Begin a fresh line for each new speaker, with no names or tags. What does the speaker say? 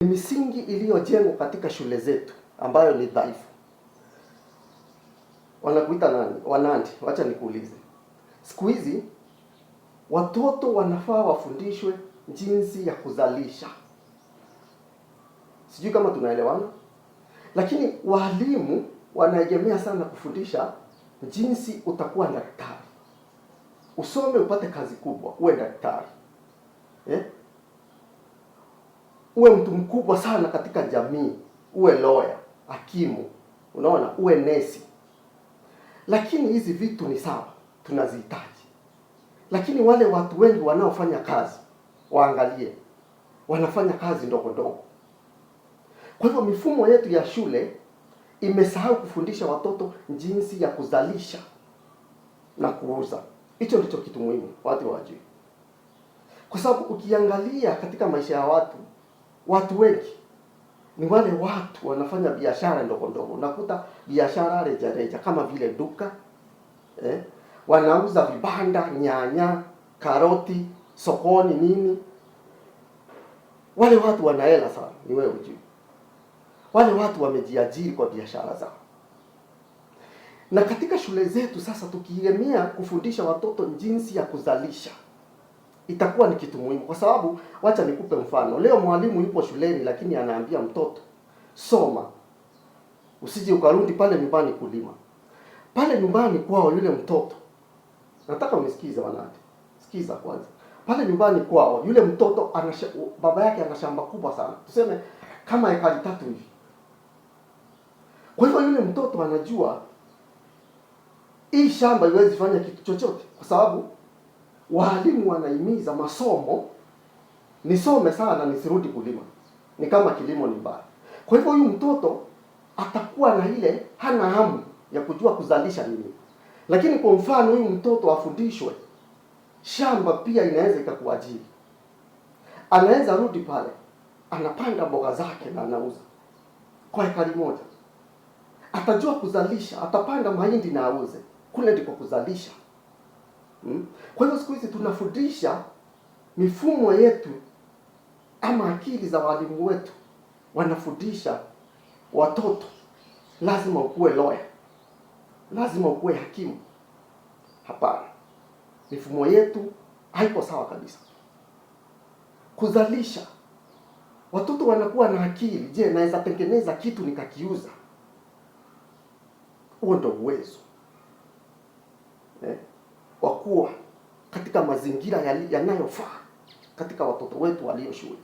Misingi iliyojengwa katika shule zetu ambayo ni dhaifu. Wanakuita nani? Wanandi. Wacha nikuulize. Siku hizi watoto wanafaa wafundishwe jinsi ya kuzalisha. Sijui kama tunaelewana. Lakini walimu wanaegemea sana kufundisha jinsi utakuwa daktari. Usome upate kazi kubwa, uwe daktari. Uwe mtu mkubwa sana katika jamii, uwe lawyer, hakimu, unaona, uwe nesi. Lakini hizi vitu ni sawa, tunazihitaji. Lakini wale watu wengi wanaofanya kazi, waangalie, wanafanya kazi ndogo ndogo. Kwa hivyo mifumo yetu ya shule imesahau kufundisha watoto jinsi ya kuzalisha na kuuza. Hicho ndicho kitu muhimu watu wajue. Kwa sababu ukiangalia katika maisha ya watu wengi ni wale watu wanafanya biashara ndogo ndogo. Unakuta biashara reja kama vile duka, wanauza vibanda, nyanya, karoti, sokoni nini. Wale watu wanahela sana, ni wewe ujue. Wale watu wamejiajiri kwa biashara zao. Na katika shule zetu sasa tukiegemea kufundisha watoto jinsi ya kuzalisha, itakuwa ni kitu muhimu. Kwa sababu wacha nikupe mfano. Leo mwalimu yupo shuleni lakini anaambia mtoto, soma. Usije ukarudi pale nyumbani kulima. Pale nyumbani kwao yule mtoto. Nataka unisikize wanati. Sikiza kwanza. Pale nyumbani kwao yule mtoto baba yake ana shamba kubwa sana. Tuseme kama ekari 3 hivi. Kwa hivyo yule mtoto anajua hii shamba haiwezi fanya kitu chochote, kwa sababu walimu wanahimiza masomo, nisome sana nisirudi kulima. Ni kama kilimo ni mbaya. Kwa hivyo huyu mtoto atakuwa na ile hana hamu ya kujua kuzalisha nini. Lakini kwa mfano huyu mtoto afundishwe shamba pia inaweza ikakuajiri. Anaweza rudi pale, anapanda mboga zake na anauza kwa ekari moja. Atajua kuzalisha, atapanda mahindi na auze. Kule ndiko kuzalisha. Kwa hiyo siku hizi tunafundisha mifumo yetu ama akili za walimu wetu wanafundisha watoto lazima ukuwe lawyer, lazima ukuwe hakimu. Hapana. Mifumo yetu haiko sawa kabisa. Kuzalisha, watoto wanakuwa na akili. Je, naweza tengeneza kitu nikakiuza? Huo ndio uwezo wa kuwa katika mazingira yanayofaa katika watoto wetu walio shule.